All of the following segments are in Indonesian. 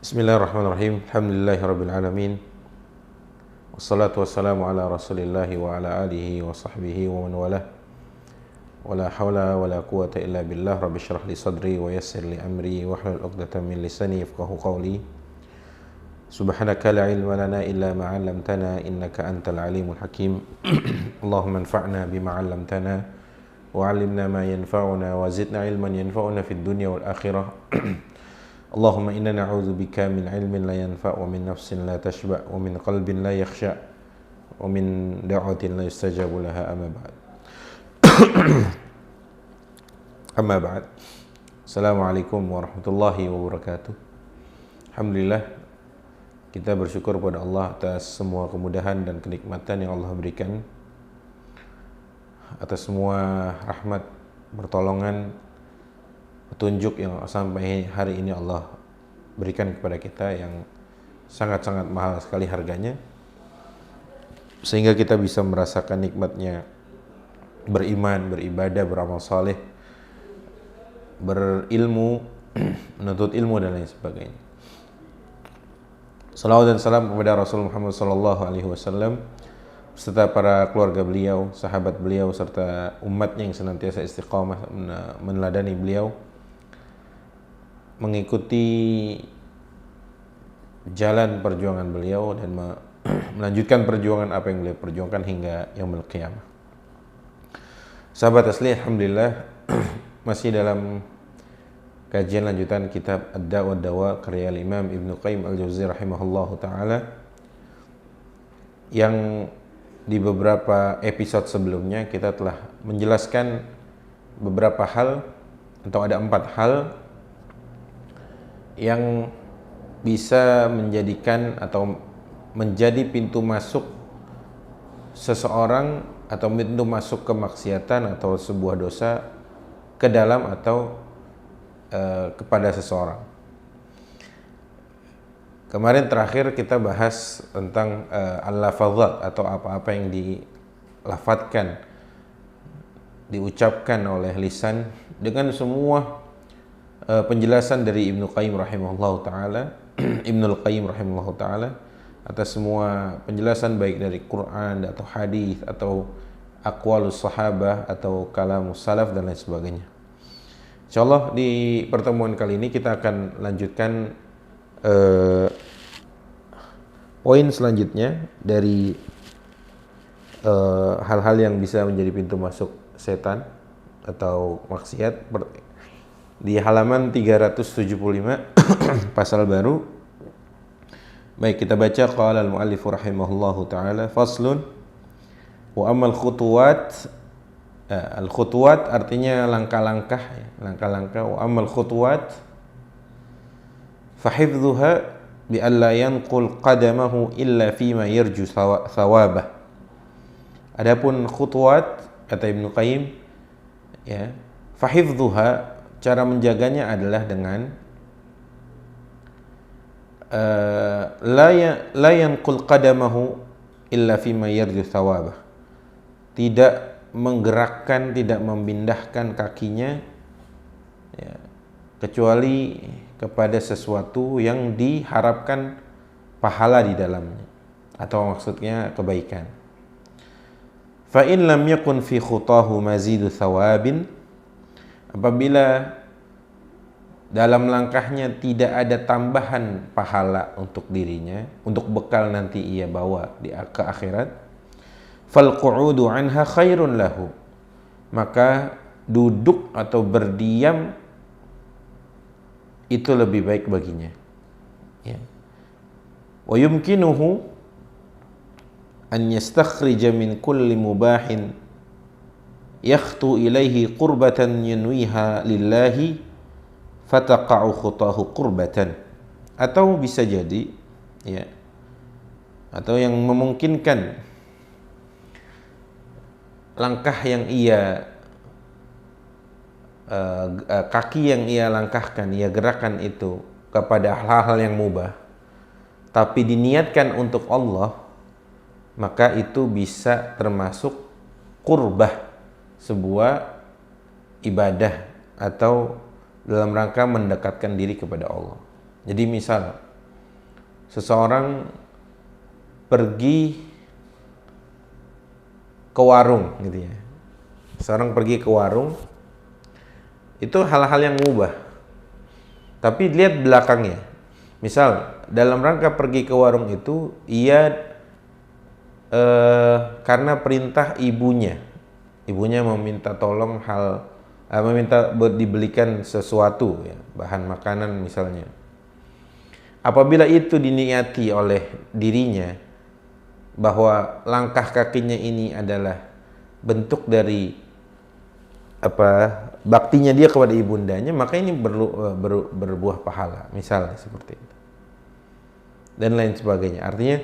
Bismillahirrahmanirrahim. Alhamdulillahirabbil alamin. Wassalatu wassalamu ala Rasulillah wa ala alihi wa sahbihi wa man walah. Wala haula wala quwata illa billah. Rabbi shrah li sadri wa yassir li amri wahlul 'uqdatam min lisani yafqahu qawli. Subhanaka la ilma lana illa ma 'allamtana innaka antal alimul hakim. Allahumma anfa'na bima 'allamtana wa 'allimna ma yanfa'una wa zidna ilman yanfa'una fid dunya wal akhirah. Allahumma inna na'udzubika min ilmin la yanfa' wa min nafsin la tashba' wa min qalbin la yakhsha' wa min da'watin la yustajabu laha amma ba'd. Amma ba'd. Assalamualaikum warahmatullahi wabarakatuh. Alhamdulillah, kita bersyukur pada Allah atas semua kemudahan dan kenikmatan yang Allah berikan, atas semua rahmat, pertolongan, petunjuk yang sampai hari ini Allah berikan kepada kita yang sangat-sangat mahal sekali harganya, sehingga kita bisa merasakan nikmatnya beriman, beribadah, beramal saleh, berilmu, menuntut ilmu dan lain sebagainya. Salawat dan salam kepada Rasul Muhammad SAW serta para keluarga beliau, sahabat beliau, serta umatnya yang senantiasa istiqamah meneladani beliau, mengikuti jalan perjuangan beliau dan melanjutkan perjuangan apa yang beliau perjuangkan hingga yaumul qiyamah. Sahabat asli, alhamdulillah masih dalam kajian lanjutan kitab Ad-Da' wa Dawa karya Imam Ibnu Qayyim Al-Jauziyah rahimahullahu taala, yang di beberapa episode sebelumnya kita telah menjelaskan beberapa hal, atau ada 4 hal yang bisa menjadikan atau menjadi pintu masuk seseorang atau pintu masuk kemaksiatan atau sebuah dosa ke dalam atau kepada seseorang. Kemarin terakhir kita bahas tentang al-lafazat atau apa-apa yang dilafadzkan, diucapkan oleh lisan, dengan semua penjelasan dari Ibnu Qayyim rahimahullahu taala, Ibnul Qayyim rahimahullahu taala, atas semua penjelasan baik dari Quran atau hadis atau aqwalus sahabah atau kalamus salaf dan lain sebagainya. Insyaallah di pertemuan kali ini kita akan lanjutkan poin selanjutnya dari hal-hal yang bisa menjadi pintu masuk setan atau maksiat, di halaman 375 pasal baru. Baik, kita baca. Qala al-muallif rahimahullahu taala, faslun wa ammal khutuwat. Al-khutuwat artinya langkah-langkah, langkah-langkah. Wa ammal khutuwat fa hifdhuha bi alla yanqul qadamahu illa fima yarju thawabah. Adapun khutuwat, kata Ibnu Qayyim, ya, fa hifdhuha, cara menjaganya adalah dengan la yanqul qadamahu illa fima yarju thawabah, tidak menggerakkan, tidak memindahkan kakinya, ya, kecuali kepada sesuatu yang diharapkan pahala di dalamnya, atau maksudnya kebaikan. Fa in lam yakun fi khutahu mazidu thawabin, apabila dalam langkahnya tidak ada tambahan pahala untuk dirinya, untuk bekal nanti ia bawa ke akhirat, fal qu'udu anha khairun lahu, maka duduk atau berdiam itu lebih baik baginya, ya. Wa yumkinuhu an yastakhrija min kulli mubahin yakhtu ilaihi qurbatan yanwiha lillahi fataqa'u khutahu qurbatan, atau bisa jadi, ya, atau yang memungkinkan langkah yang ia kaki yang ia langkahkan, ia gerakan itu kepada hal-hal yang mubah, tapi diniatkan untuk Allah, maka itu bisa termasuk qurbah, sebuah ibadah atau dalam rangka mendekatkan diri kepada Allah. Jadi misal seseorang pergi ke warung gitu ya. Seseorang pergi ke warung, itu hal-hal yang mubah. Tapi lihat belakangnya. Misal dalam rangka pergi ke warung itu ia karena perintah ibunya meminta tolong meminta dibelikan sesuatu ya, bahan makanan misalnya. Apabila itu diniati oleh dirinya bahwa langkah kakinya ini adalah bentuk dari baktinya dia kepada ibundanya, maka ini berbuah pahala, misalnya seperti itu dan lain sebagainya. Artinya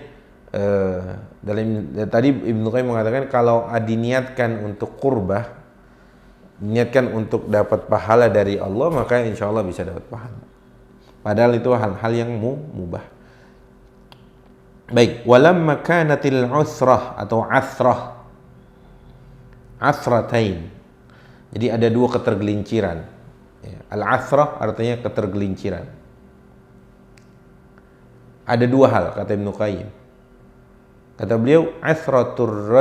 tadi Ibnu Qayyim mengatakan kalau diniatkan untuk qurbah, niatkan untuk dapat pahala dari Allah, maka insya Allah bisa dapat pahala, padahal itu hal-hal yang mubah. Baik, walamma kanatil usrah atau asratain. Jadi ada dua ketergelinciran. Al-asrah artinya ketergelinciran. Ada dua hal kata Ibnu Qayyim. Kata beliau asratur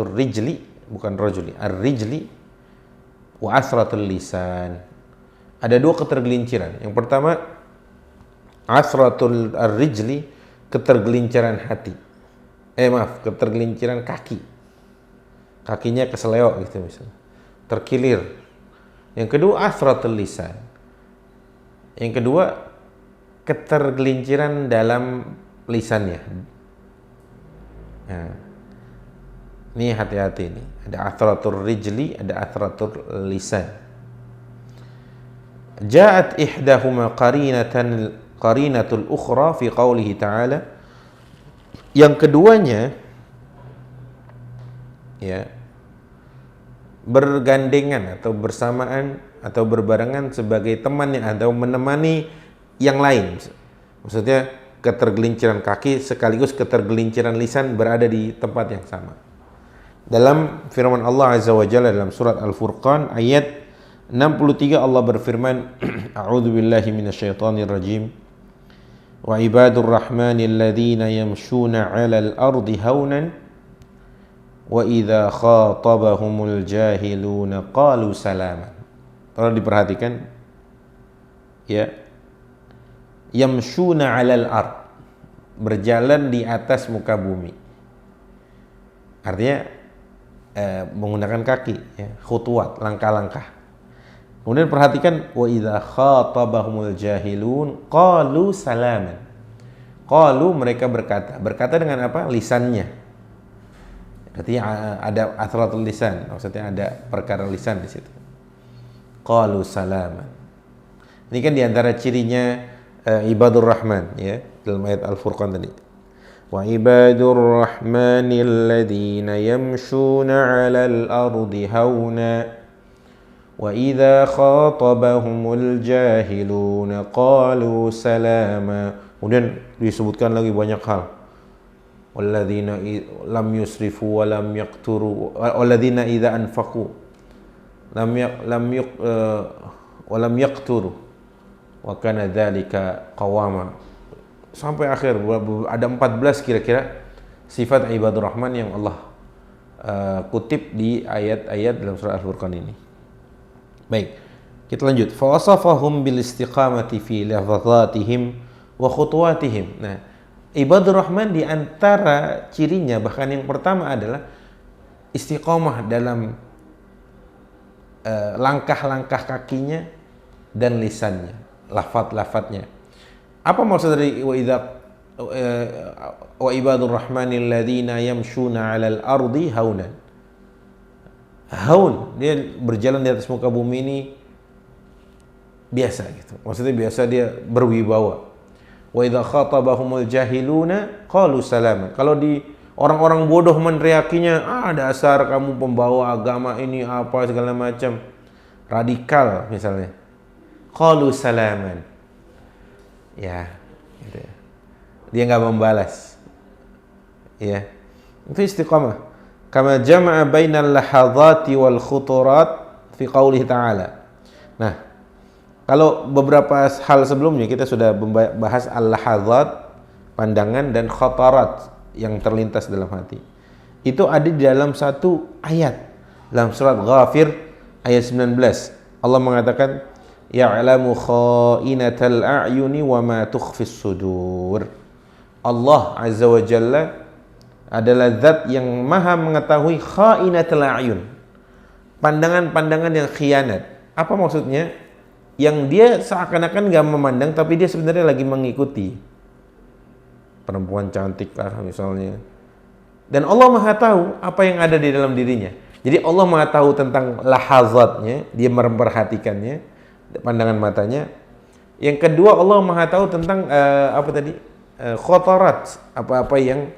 rijli bukan rajuli, ar-rijli wa asratul lisan. Ada dua ketergelinciran. Yang pertama asratul rijli, ketergelinciran hati. Ketergelinciran kaki. Kakinya keseleo gitu misalnya, terkilir. Yang kedua asratul lisan. Yang kedua ketergelinciran dalam lisannya. Nah, ini hati-hati nih. Ada asratul rijli, ada asratul lisan. Ja'at ihdahuma qarinatul ukhra fi qawlihi ta'ala. Yang keduanya ya bergandengan atau bersamaan atau berbarengan sebagai teman yang atau menemani yang lain. Maksudnya ketergelinciran kaki sekaligus ketergelinciran lisan berada di tempat yang sama. Dalam firman Allah Azza wa Jalla dalam surat Al-Furqan ayat 63 Allah berfirman, A'udzu billahi minasyaitonir rajim. Wa ibadur rahmanil ladzina yamshuna 'alal ardi haunan wa idza khatabahumul jahiluna qalu salaman. Tolong diperhatikan ya. Yamshuna 'alal ard, berjalan di atas muka bumi. Artinya menggunakan kaki ya, khutuwat, langkah-langkah. Kemudian perhatikan wa idza khatabahumul jahilun qalu salaman. Qalu, mereka berkata dengan apa? Lisannya. Artinya ada athratul lisan, maksudnya ada perkara lisan di situ. Qalu salaman. Ini kan diantara cirinya ibadur rahman ya, dalam ayat Al-Furqan tadi. Wa ibadur rahmanil ladzina yamshuna 'alal ardi hauna wa idza khatabahumul jahiluna qalu salama. Kemudian disebutkan lagi banyak hal. Walladzina lam yusrifu wa lam yaqturu walladzina idza anfaqu wa lam yaqturu wa kana dzalika qawama. Sampai akhir ada 14 kira-kira sifat ibadur rahman yang Allah kutip di ayat-ayat dalam surah Al-Furqan ini. Baik, kita lanjut. Fa wasafahum bil istiqamati fi lafazatihim wa khutuwatihim. Nah, ibadur rahman di antara cirinya bahkan yang pertama adalah istiqomah dalam langkah-langkah kakinya dan lisannya, lafaz-lafaznya. Apa maksud dari wa ibadur rahmanil ladzina yamshuna 'alal ardi haunan? Haun, dia berjalan di atas muka bumi ini biasa gitu. Maksudnya biasa, dia berwibawa. Wa idza khatabahumul jahiluna qalu salaman. Kalau di orang-orang bodoh meneriakinya, dasar kamu pembawa agama ini apa segala macam, radikal misalnya, qalu salaman. Ya, gitu ya. Dia nggak membalas. Ya, itu istiqamah. Kama jama'a bainal lahadhati wal khuturat fi qaulihi ta'ala. Nah, Kalau beberapa hal sebelumnya kita sudah membahas al-lahadzat, pandangan, dan khatarat yang terlintas dalam hati. Itu ada di dalam satu ayat dalam surat Ghafir ayat 19. Allah mengatakan, ya'lamu kha'inatal a'yuni wa ma tukhfis sudur. Allah Azza wa Jalla adalah zat yang maha mengetahui kha'inatal a'yun, pandangan-pandangan yang khianat. Apa maksudnya? Yang dia seakan-akan gak memandang, tapi dia sebenarnya lagi mengikuti perempuan cantik lah misalnya. Dan Allah maha tahu apa yang ada di dalam dirinya. Jadi Allah maha tahu tentang lahazatnya, dia memperhatikannya, pandangan matanya. Yang kedua, Allah maha tahu tentang khotorat, apa-apa yang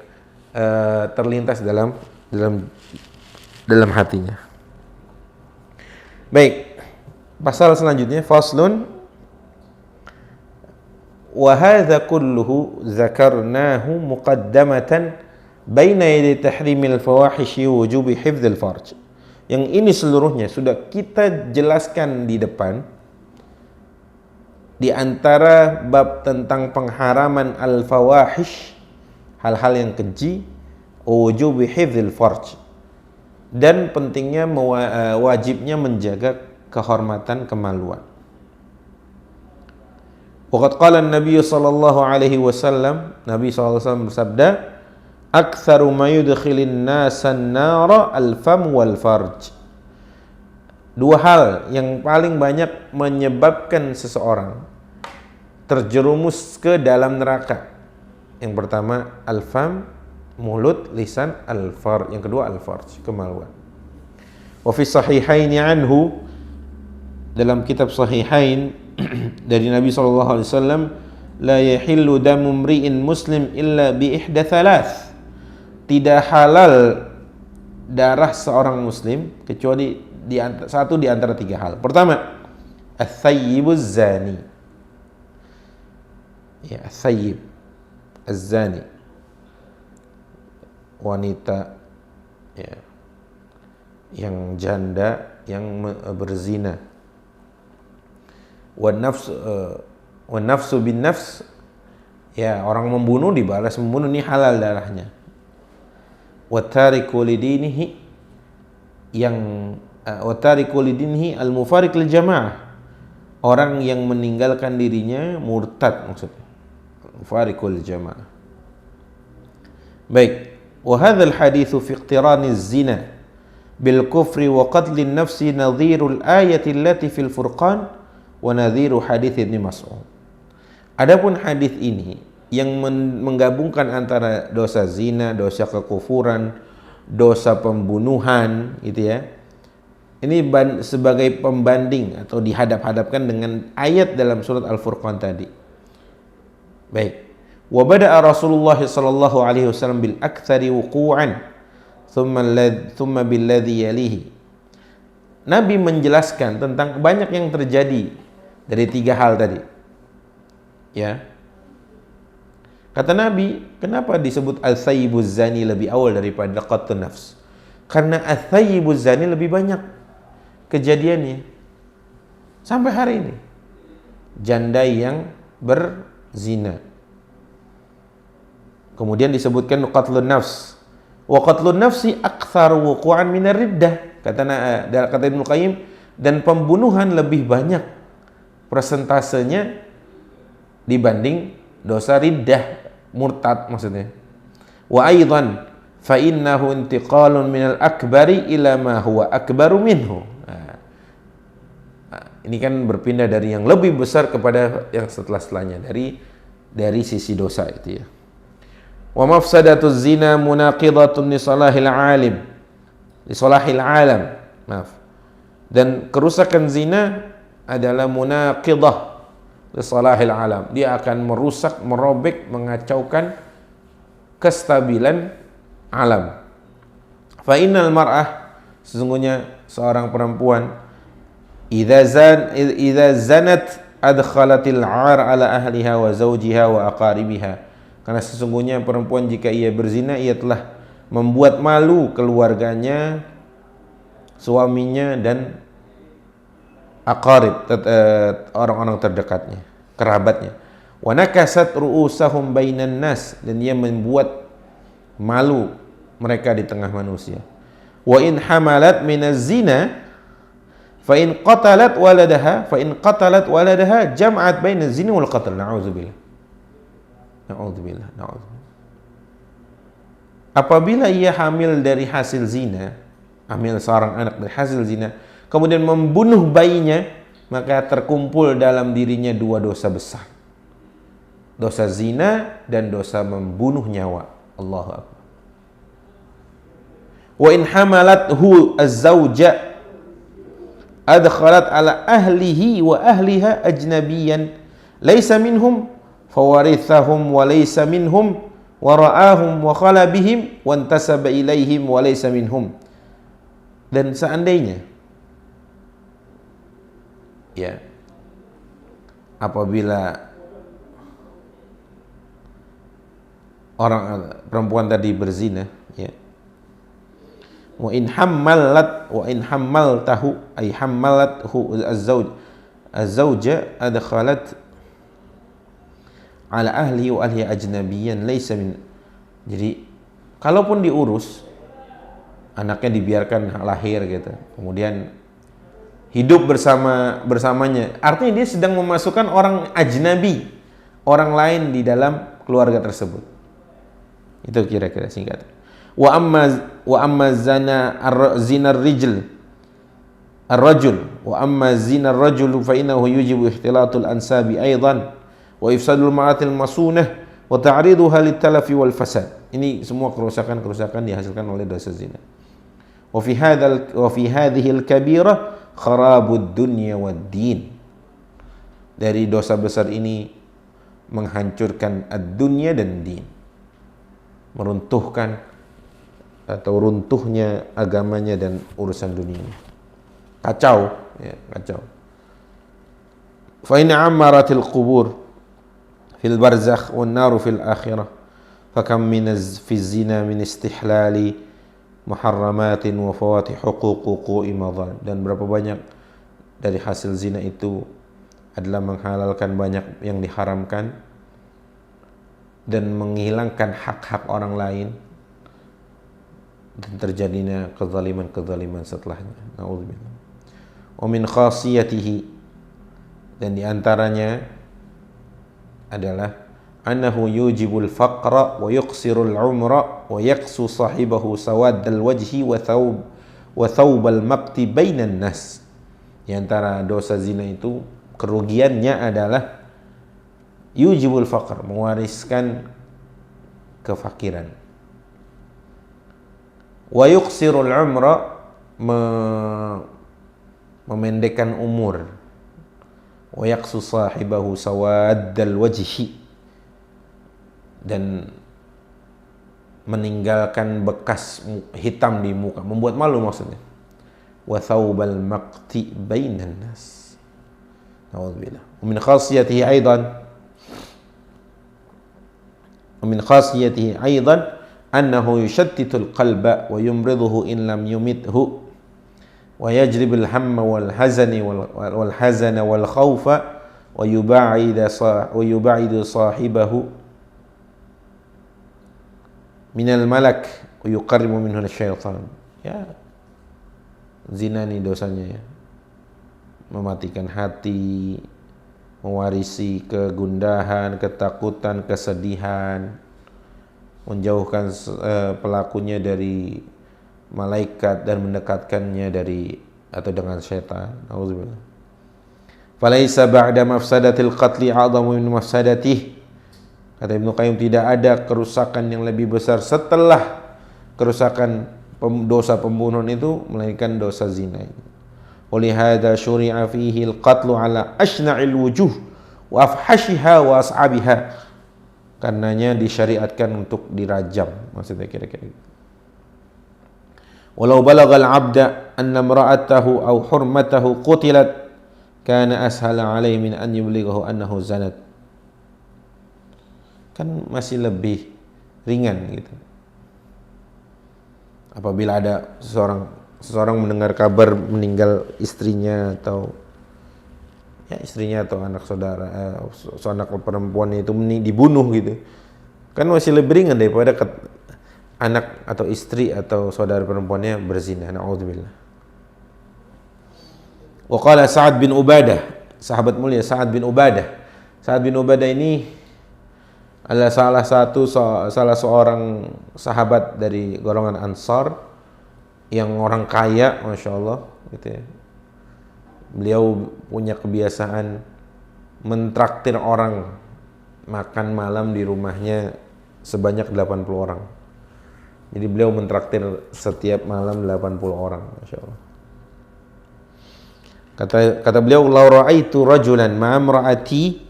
terlintas dalam hatinya. Baik. Pasal selanjutnya, faslun wa hadza kulluhu zakarnahu muqaddamatan baina yadi tahrimil fawahishi wujubi hifdzil farj. Yang ini seluruhnya sudah kita jelaskan di depan di antara bab tentang pengharaman al-fawahish, hal-hal yang keji, wujubi hifdzil farj, dan pentingnya wajibnya menjaga kehormatan, kemaluan. Waqad qala an-nabiy sallallahu alaihi wasallam, Nabi sallallahu alaihi wasallam bersabda, aktsaru ma yudkhilin nasan nara al-fam wal farj. Dua hal yang paling banyak menyebabkan seseorang terjerumus ke dalam neraka. Yang pertama al-fam, mulut, lisan, al-farj. Yang kedua al-farj, kemaluan. Wa fi sahihaini anhu, dalam kitab Sahihain dari Nabi SAW, la yahillu damu mri'in muslim illa bi ihda thalath. Tidak halal darah seorang muslim kecuali satu di antara tiga hal. Pertama, ats-tsayyibuz zani. Ya, ats-tsayyib, az-zani, wanita ya, yang janda yang berzina. Wan nafsu bin nafs, ya, orang membunuh dibalas membunuh, ini halal darahnya. Watariku lidinihi, yang watariku lidinihi al-mufariq lil jamaah, orang yang meninggalkan dirinya murtad, maksudnya mufariqul jamaah. Baik, wa hadzal haditsu fi iqtiraniz zina bil kufri wa qatlin nafsi nadhirul ayati allati fil furqan wa nadhiru hadits Ibnu Mas'ud. Adapun hadis ini yang menggabungkan antara dosa zina, dosa kekufuran, dosa pembunuhan, gitu ya. Ini sebagai pembanding atau dihadap-hadapkan dengan ayat dalam surat Al-Furqan tadi. Baik. Wa bada'a Rasulullah sallallahu alaihi wasallam bil aktsari wuqu'an thumma billadhi yalihi. Nabi menjelaskan tentang banyak yang terjadi dari tiga hal tadi. Ya. Kata Nabi, kenapa disebut al-tsayyibuz zani lebih awal daripada qatlun nafs? Karena al-tsayyibuz zani lebih banyak kejadiannya sampai hari ini. Janda yang berzina. Kemudian disebutkan qatlun nafs. Wa qatlun nafsi aktsaru wuqu'an minar riddah. Kata Ibnu Qayyim, dan pembunuhan lebih banyak persentasenya dibanding dosa riddah, murtad maksudnya. Wa aidan fa innahu intiqalun minal akbari ila ma huwa akbaru minhu. Ini kan berpindah dari yang lebih besar kepada yang setelahnya, dari sisi dosa itu ya. Wa mafsadatuz zina munaqidatun li salahil alim, li salahil alam. Maaf. Dan kerusakan zina adalah munaqidah li salahil alam. Dia akan merusak, merobek, mengacaukan kestabilan alam. Fa innal mar'ah, sesungguhnya seorang perempuan, idza zanat adkhalatil 'ar ala ahliha wa zawjiha wa aqaribiha. Karena sesungguhnya perempuan jika ia berzina, ia telah membuat malu keluarganya, suaminya, dan aqarib, orang-orang terdekatnya, kerabatnya. Wa nakasat ru'usahum bainan nas, dan ia membuat malu mereka di tengah manusia. Wa in hamalat minaz zina fa in qatalat waladaha jam'at bainaz zina wal qatl. Na'udzubillah. Apabila ia hamil dari hasil zina, hamil seorang anak dari hasil zina, kemudian membunuh bayinya, maka terkumpul dalam dirinya dua dosa besar. Dosa zina dan dosa membunuh nyawa. Allahu Akbar. Wa in hamalathu az-zawja adkhalat ala ahlihi wa ahliha ajnabiyan laysa minhum fawarithahum wa laysa minhum wa ra'ahum wa khala bihim wa intasaba ilaihim wa laysa minhum. Dan seandainya ya apabila orang perempuan tadi berzina, ya, wa in hammaltahu ay hammalathu az-zawja adkhalat ala ahli wa ahli ajnabiyan laysa min. Jadi kalaupun diurus, anaknya dibiarkan lahir gitu, kemudian hidup bersamanya, artinya dia sedang memasukkan orang ajnabi, orang lain di dalam keluarga tersebut. Itu kira-kira singkat. Wa amma zina ar-rajul wa amma zina ar-rajul fa innahu yujibu ihtilatul ansabi aidan wa ifsadul ma'atil masunah wa ta'riduha lit-talafi wal fasad. Ini semua kerusakan dihasilkan oleh dosa zina. Wa fi hadhihi al-kabirah kharabud dunya wad din. Dari dosa besar ini menghancurkan ad-dunya dan din, meruntuhkan atau runtuhnya agamanya dan urusan dunianya. Kacau, ya, kacau. Fa in amaratil qubur fil barzakh wan naru fil akhirah fa kam min fi zina min istihlali muharramatin wa fawati huquqi madhan. Dan berapa banyak dari hasil zina itu adalah menghalalkan banyak yang diharamkan dan menghilangkan hak-hak orang lain, dan terjadinya kezaliman setelahnya. Na'udzubillah. Wa min khasiyatihi, dan diantaranya adalah annahu yujibul faqra wa yuqsirul umra wa yaqsu sahibahu sawaddal wajhi wa thawbal maqti bainan nas. Di antara dosa zina itu kerugiannya adalah yujibul faqr, mewariskan kefakiran. Wa yuqsirul umra, memendekkan umur. Wa yaqsu sahibahu sawaddal wajhi, dan meninggalkan bekas hitam di muka, membuat malu maksudnya. Wa thawbal maqti bainan nas. Na'udzubillah. Wa min khasiyatihi aidan annahu yushattitul qalba wa yumriduhu in lam yumithu wa yajribul hamma wal hazana wal khawfa wa yuba'idu sahibahu minal malak wa yuqarribu minhu syaitan. Ya, zina ini dosanya, ya, mematikan hati, mewarisi kegundahan, ketakutan, kesedihan, menjauhkan pelakunya dari malaikat dan mendekatkannya dari atau dengan syaitan. Auzubillah. Falaisa ba'da mafsadatil qatli a'dhamu min mafsadatih. Kata Ibnu Qayyim, tidak ada kerusakan yang lebih besar setelah kerusakan dosa pembunuhan itu melainkan dosa zina. Walihada syuri'a fihi al-qatlu ala ashna'il wujuh wa afhashiha wa as'abiha. Karenanya disyariatkan untuk dirajam, maksudnya kira-kira. Walau balagal abda anna imra'atahu aw hurmatahu qutilat kana ashala alaihi min an yublighahu annahu zanat. Kan masih lebih ringan gitu. Apabila ada seseorang mendengar kabar meninggal istrinya atau ya istrinya atau anak saudara, anak perempuannya itu dibunuh gitu, kan masih lebih ringan daripada anak atau istri atau saudara perempuannya berzina. Na'udzubillah. Wa qala Sa'ad bin Ubadah, sahabat mulia Sa'ad bin Ubadah. Sa'ad bin Ubadah ini adalah salah seorang sahabat dari golongan Ansar yang orang kaya, masya Allah, gitu ya. Beliau punya kebiasaan mentraktir orang makan malam di rumahnya sebanyak 80 orang. Jadi beliau mentraktir setiap malam 80 orang, masya Allah. Kata beliau, "Lau ra'aitu rajulan ma'amra'ati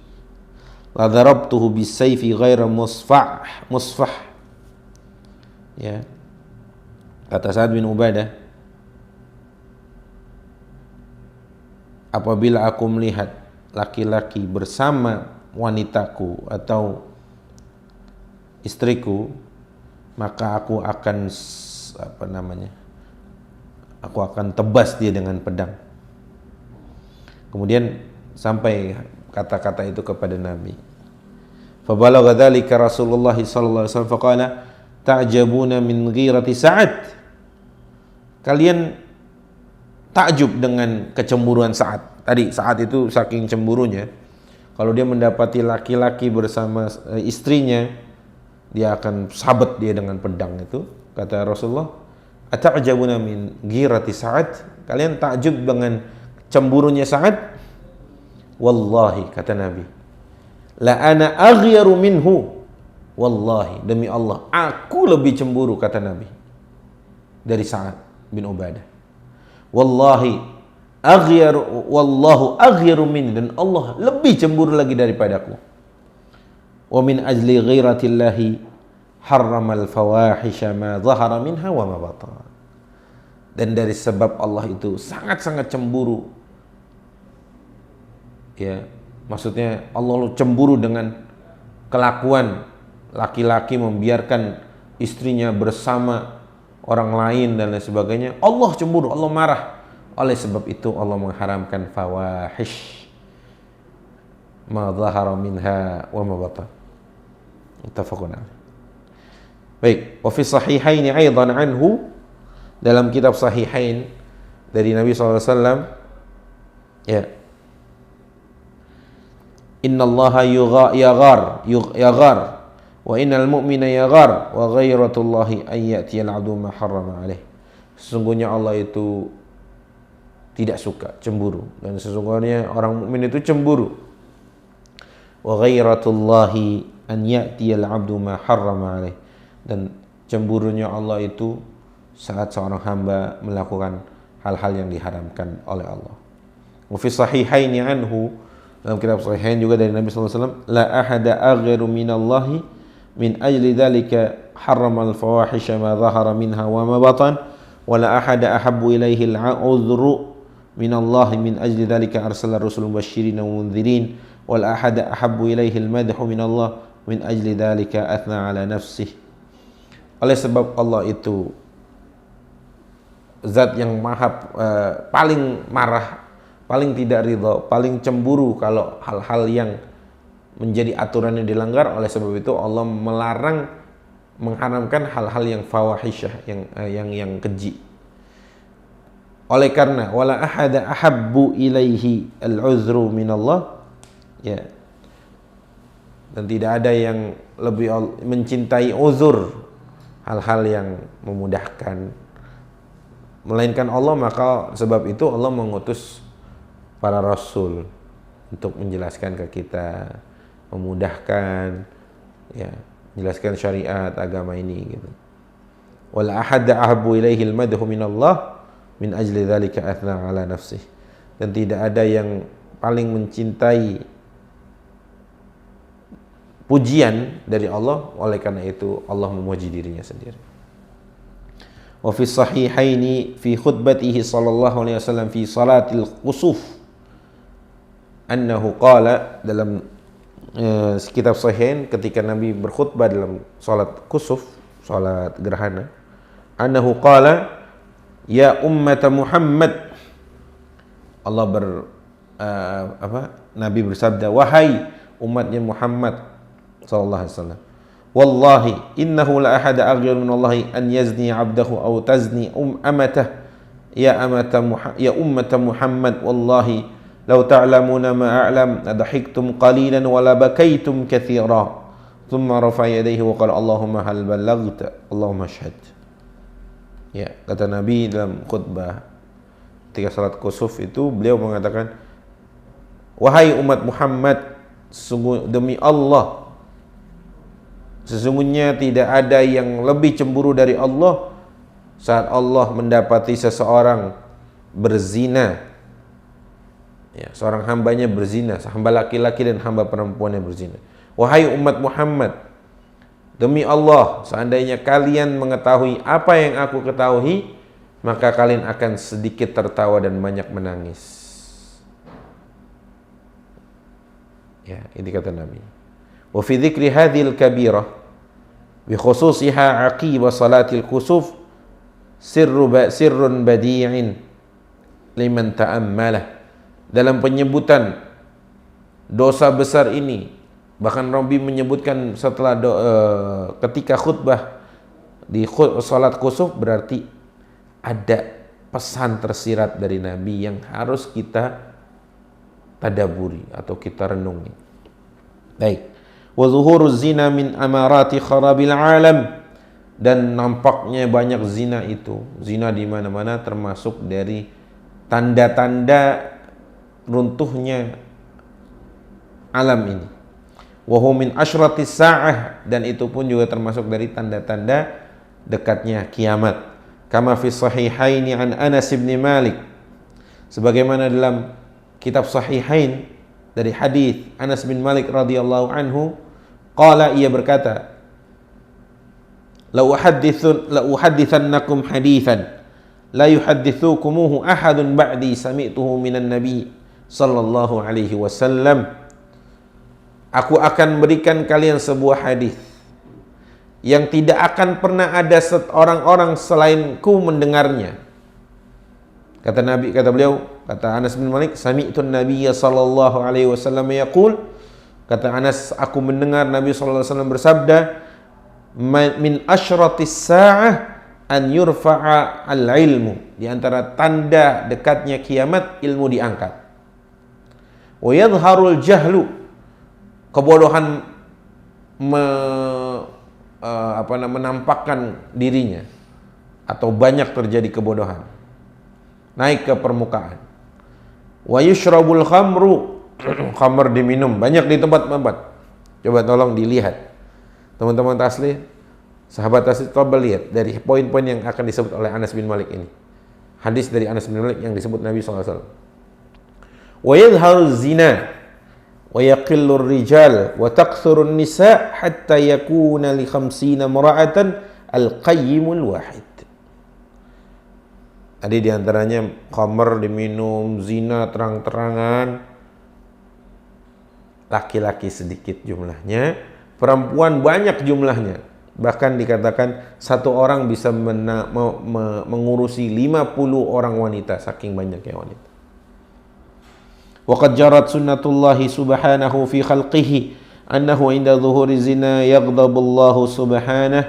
la darabtuhu bisayfi ghaira musfah." Ya. Kata Sa'ad bin Ubadah, apabila aku melihat laki-laki bersama wanitaku atau istriku, maka aku akan aku akan tebas dia dengan pedang. Kemudian sampai kata-kata itu kepada Nabi. Fabalagha dzalika Rasulullah sallallahu alaihi wasallam faqala ta'jabuna min ghirati Sa'ad. Kalian takjub dengan kecemburuan Sa'ad. Tadi Sa'ad itu saking cemburunya, kalau dia mendapati laki-laki bersama istrinya, dia akan sabet dia dengan pedang itu. Kata Rasulullah, "Ata'jabuna min ghirati Sa'ad?" Kalian takjub dengan cemburunya Sa'ad? Wallahi, kata Nabi, la ana aghyaru minhu. Wallahi, demi Allah, aku lebih cemburu, kata Nabi, dari Sa'ad bin Ubadah. Wallahi wallahu aghyaru minni, dan Allah lebih cemburu lagi daripadaku. Wa min ajli ghairatillahi harramal fawahisha ma dhahara minha wa ma batan. Dan dari sebab Allah itu sangat-sangat cemburu, ya, maksudnya Allah cemburu dengan kelakuan laki-laki membiarkan istrinya bersama orang lain dan lain sebagainya. Allah cemburu, Allah marah. Oleh sebab itu Allah mengharamkan fawahish ma dhahara minha wa ma batan. Muttafaqun alaih. Baik, wa fi sahihaini aidan anhu, dalam kitab Sahihain dari Nabi SAW, ya, innallaha yaghar wa innal mu'mina yaghar wa ghairatullahi an ya'tiyal 'abdu ma harrama alaih. Sesungguhnya Allah itu tidak suka, cemburu, dan sesungguhnya orang mukmin itu cemburu. Wa ghairatullahi an ya'tiyal 'abdu ma harrama alaih. Dan cemburunya Allah itu saat seorang hamba melakukan hal-hal yang diharamkan oleh Allah. Wa fi sahihaini anhu, dalam kitab Sahihain juga dari Nabi sallallahu alaihi wasallam, la ahada aghiru minallahi min ajli dzalika harramal fawahisha ma dhahara minha wa ma batan, wa la ahada ahabbu ilaihi al-'udhru minallahi min ajli dzalika arsala rusul mubasysyirin wa mundhirin, wa la ahada ahabbu ilaihi al-madhu minallah min ajli dzalika athna ala nafsihi. Oleh sebab Allah itu zat yang paling marah, paling tidak ridha, paling cemburu kalau hal-hal yang menjadi aturan yang dilanggar. Oleh sebab itu Allah melarang, mengharamkan hal-hal yang fawahisyah, yang keji. Oleh karena wala ahada ahabbu ilaihi al-uzru minallah, ya, dan tidak ada yang lebih mencintai uzur, hal-hal yang memudahkan, melainkan Allah. Maka sebab itu Allah mengutus para rasul untuk menjelaskan ke kita, memudahkan, ya, menjelaskan syariat agama ini gitu. Wala ahada ahabbu ilaihi al-madhu minallah min ajli dzalika athna ala nafsihi. Dan tidak ada yang paling mencintai pujian dari Allah, oleh karena itu Allah memuji dirinya sendiri. Wa fi sahihaini fi khutbatihi sallallahu alaihi wasallam fi salatil khusuf annahu qala, dalam kitab Sahihain ketika Nabi berkhutbah dalam salat kusuf, salat gerhana, annahu qala ya ummat Muhammad, Allah Nabi bersabda, wahai umatnya Muhammad sallallahu alaihi wasallam, wallahi innahu la ahada aghyar min Allahi an yazni 'abdahu aw tazni amatah ya ummata Muhammad, wallahi law ta'lamuna ma a'lam adhiktum qalilan wa la bakaitum katsira. Thumma rafa'a yadayhi wa qala Allahumma hal ballaghta Allahumma ashhad. Ya, kata Nabi dalam khutbah ketika salat kusuf itu, beliau mengatakan, wahai umat Muhammad, demi Allah, sesungguhnya tidak ada yang lebih cemburu dari Allah saat Allah mendapati seseorang berzina, ya, seorang hambanya berzina, hamba laki-laki dan hamba perempuannya berzina. Wahai umat Muhammad, demi Allah, seandainya kalian mengetahui apa yang aku ketahui, maka kalian akan sedikit tertawa dan banyak menangis. Ya, ini kata Nabi. Wa fi dzikri hadhil kabirah bi khususiha aqiba salatil kusuf sirrun badi'in liman ta'ammalah. Dalam penyebutan dosa besar ini, bahkan Nabi menyebutkan setelah ketika khutbah di salat kusuf, berarti ada pesan tersirat dari Nabi yang harus kita tadaburi atau kita renungi. Baik. Wa zuhuruz zina min amarati kharabil alam, dan nampaknya banyak zina itu, zina di mana-mana termasuk dari tanda-tanda runtuhnya alam ini. Wa hum min asyratis sa'ah, dan itu pun juga termasuk dari tanda-tanda dekatnya kiamat. Kama fi sahihaini an Anas bin Malik, sebagaimana dalam kitab Sahihain dari hadis Anas bin Malik radhiyallahu anhu, qala, ia berkata, la uhaddithannakum hadithan la yuhaddithukumuhu ahadun ba'di sami'tuhu minan nabi sallallahu alaihi wasallam. Aku akan berikan kalian sebuah hadis yang tidak akan pernah ada orang-orang selainku mendengarnya. Kata Nabi, kata beliau, kata Anas bin Malik, sami'tun nabiyya sallallahu alaihi wasallam yaqul, kata Anas, aku mendengar Nabi sallallahu alaihi wasallam bersabda, min asyratis sa'ah an yurfa'a al-ilmu, di antara tanda dekatnya kiamat, ilmu diangkat. Wa yadhharul jahlu, kebodohan menampakkan dirinya, atau banyak terjadi kebodohan, naik ke permukaan. Wa yushrabul khamru, khamr diminum banyak di tempat-tempat. Coba tolong dilihat teman-teman taslim, sahabat taslim, coba lihat dari poin-poin yang akan disebut oleh Anas bin Malik ini. Hadis dari Anas bin Malik yang disebut Nabi SAW. Wa yadhharu zina wa yaqillur rijal wa takthurun nisa hatta yakuna li 50 mar'atan al-qayyimul wahid. Tadi diantaranya khamr diminum, zina terang-terangan, laki-laki sedikit jumlahnya, perempuan banyak jumlahnya. Bahkan dikatakan satu orang bisa mengurusi 50 orang wanita, saking banyaknya wanita. Wa qad jarat sunnatullahi subhanahu fi khalqihi annahu inda zuhuri zina yaghdabu Allah subhanahu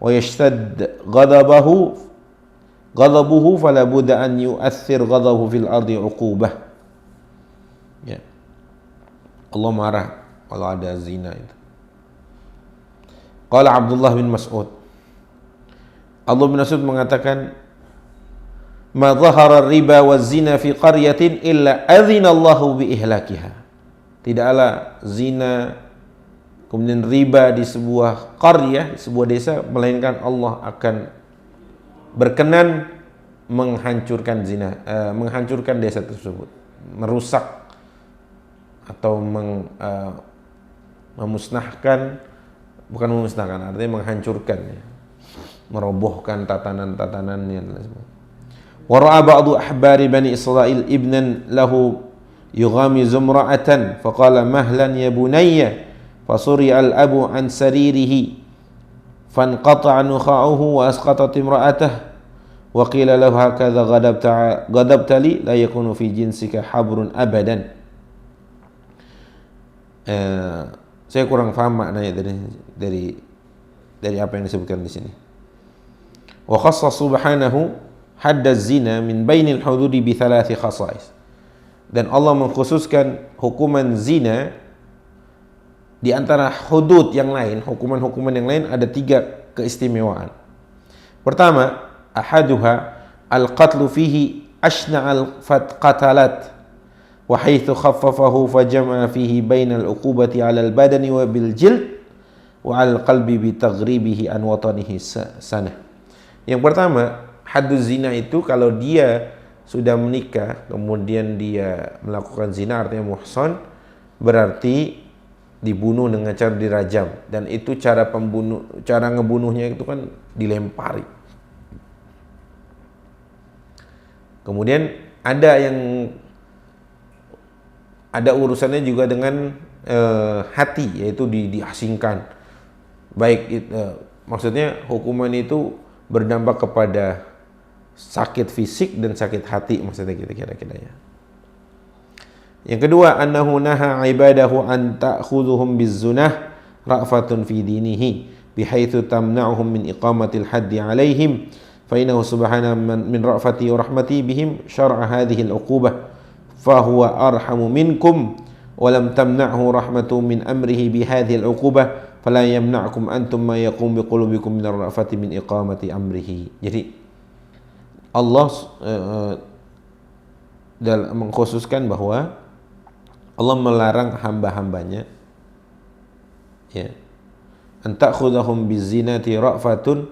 wa yashtad ghadabuhu fala budda an yu'athir ghadabuhu fil ardi uqubah. Ya. Allah marah kalau ada zina itu. Qala Abdullah bin Mas'ud, Abdullah bin Mas'ud mengatakan, ma dhahara riba wa zina fi qaryatin illa adzina Allahu bi ihlakiha. Tidaklah zina kemudian riba di sebuah qaryah, di sebuah desa, melainkan Allah akan berkenan menghancurkan zina, menghancurkan desa tersebut, merusak atau memusnahkan, bukan memusnahkan, artinya menghancurkan, ya, merobohkan tatanan-tatanannya dan sebagainya. Wa ra'a ba'du ahbari bani Israil ibnan lahu yughamizu imra'atan faqala mahlan ya bunayya fasuri'a al-abu an saririhi fanqata'a nukha'uhu wa asqatat imra'atahu wa qila lahu hakadha ghadabta li la yakunu fi jinsika habrun abadan. Saya kurang paham maknanya dari apa yang disebutkan di sini. Wa khassa subhanahu hadd az-zina min bainil hududi bi thalathi khasais. Dan Allah mengkhususkan hukuman zina di antara hudud yang lain, hukuman-hukuman yang lain ada 3 keistimewaan. Pertama, ahaduha al-qatlu fihi ashna'al qatalat wa haitsu khaffafahu fajama'a fihi bainal uqubati 'alal badani wa bil jild wa 'alal qalbi bi taghribihi an watanihi sanah. Yang pertama, hadduz zina itu kalau dia sudah menikah kemudian dia melakukan zina artinya muhsan, berarti dibunuh dengan cara dirajam, dan itu cara ngebunuhnya itu kan dilempari. Kemudian ada urusannya juga dengan hati, yaitu diasingkan. Baik maksudnya hukuman itu berdampak kepada sakit fisik dan sakit hati, maksudnya gitu kira-kira ya. Yang kedua, annahu naha ibadahu an ta'khudhuhum bizzunah ra'fatun fi dinihi bihaitsu tamna'uhum min iqamatil haddi 'alaihim fa innahu subhanahu min ra'fati wa rahmati bihim syar'a hadhihi al-'uqubah fa huwa arhamu minkum wa lam tamna'hu rahmatu min amrihi bi hadhihi al-'uqubah fala yamna'kum antum ma yaqum bi qulubikum min ar-ra'fati min iqamati amrihi. Jadi Allah mengkhususkan bahwa Allah melarang hamba-hambanya ya, an ta'khudhahum bizinati ra'fatun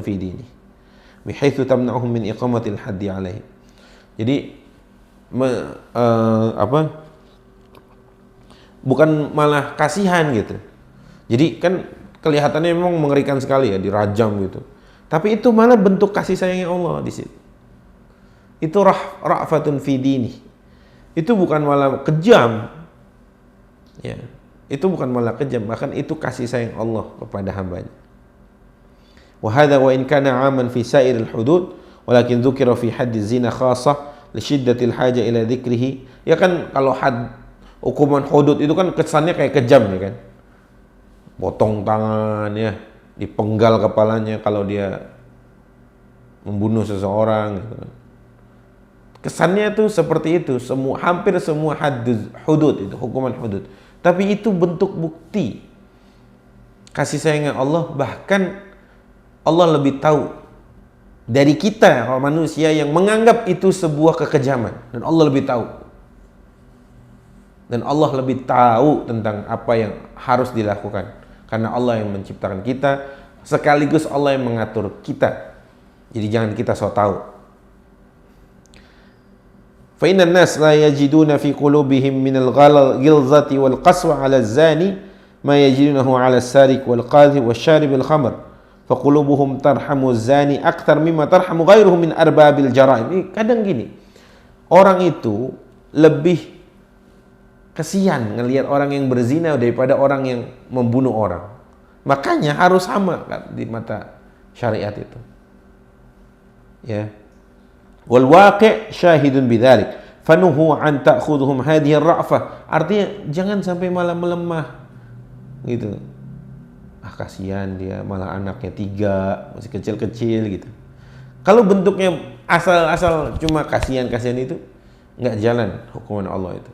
fi dini bihaitsu tamna'uhum min iqamatil haddi 'alaihim. Jadi bukan malah kasihan gitu. Jadi kan kelihatannya memang mengerikan sekali ya, dirajam gitu. Tapi itu malah bentuk kasih sayangnya Allah di situ. Itu ra'fatun fi dini. Itu bukan malah kejam. Ya, itu bukan malah kejam, bahkan itu kasih sayang Allah kepada hambanya. Wa hadha wa in kana 'aman fi sa'iril hudud, walakin dzukira fi hadd zina khassah li shiddatil haja ila dzikrihi. Ya kan kalau hukuman hudud itu kan kesannya kayak kejam ya kan. Potong tangan ya, dipenggal kepalanya kalau dia membunuh seseorang gitu kan. Kesannya itu seperti itu, hampir semua hudud itu, hukuman hudud. Tapi itu bentuk bukti kasih sayangnya Allah, bahkan Allah lebih tahu dari kita kalau manusia yang menganggap itu sebuah kekejaman, dan Allah lebih tahu. Dan Allah lebih tahu tentang apa yang harus dilakukan, karena Allah yang menciptakan kita, sekaligus Allah yang mengatur kita. Jadi jangan kita sok tahu. Fa innan nas la yajiduna fi qulubihim min al-ghilzati wal qaswa 'ala az-zani ma yajidunahu 'ala as-sariq wal qadhib wasyarib al-khamr. Fa qulubuhum tarhamu az-zani akthar mimma tarhamu ghairuhu min arbabil jara'im. Kadang gini, orang itu lebih kesian ngelihat orang yang berzina daripada orang yang membunuh orang. Makanya harus sama kan di mata syariat itu. Ya. Wal waqi' syahidun bidzalik. Fanuhu an ta'khudhuhum hadhihi ar-ra'fah. Artinya jangan sampai malah melemah. Gitu. Kasihan dia, malah anaknya 3, masih kecil-kecil gitu. Kalau bentuknya asal-asal cuma kasihan-kasihan itu enggak jalan hukuman Allah itu.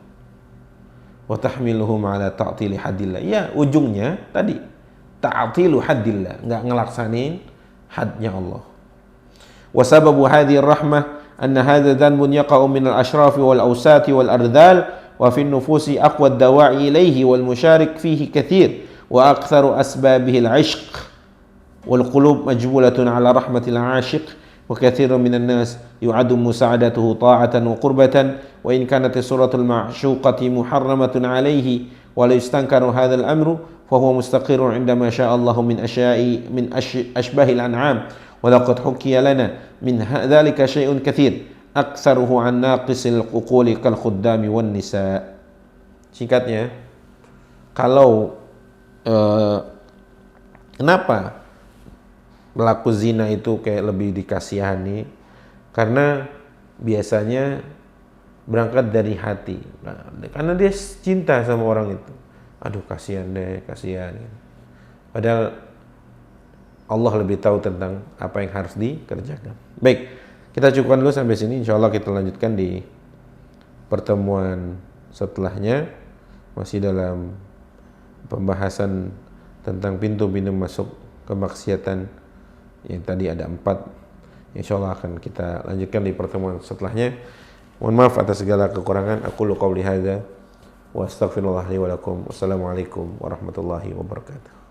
Wa tahmiluhum ala ta'tili haddillah. Ya, ujungnya tadi ta'tilu haddillah, enggak ngelaksanin hadnya Allah. Wa sababu hadhihi ar-rahmah anna hadha dhanbun yaqa'u min al-ashraf wal awsat wal ardhal wa fi an-nufusi aqwa ad-dawa'i ilayhi wal musharik fihi kathir wa aktharu asbabihi al-'ishq wal qulub majbulatun ala rahmatil 'ashiq wa kathirun minan nas yu'addu musa'adatuhu ta'atan wa qurbatan wa in kanat suratul ma'shuqati muharramatun 'alayhi wa la yastankaru hadha al-amru fa huwa mustaqirrun 'inda ma sha'a Allahu min asya'i min ashbahil an'am. Walaqad hukiya lana min dzalika syai'un katsir aktsaruhu an naqisil uquli kal khuddami wan nisa. Singkatnya, kalau kenapa pelaku zina itu kayak lebih dikasihani? Karena biasanya berangkat dari hati. Nah, karena dia cinta sama orang itu. Aduh kasihan deh, kasihan. Padahal Allah lebih tahu tentang apa yang harus dikerjakan. Baik, kita cukupkan dulu sampai sini. Insya Allah kita lanjutkan di pertemuan setelahnya. Masih dalam pembahasan tentang pintu-pintu masuk kemaksiatan yang tadi ada 4. Insya Allah akan kita lanjutkan di pertemuan setelahnya. Mohon maaf atas segala kekurangan. Aqulu qouli hadza wa astaghfirullah li wa lakum. Wassalamualaikum warahmatullahi wabarakatuh.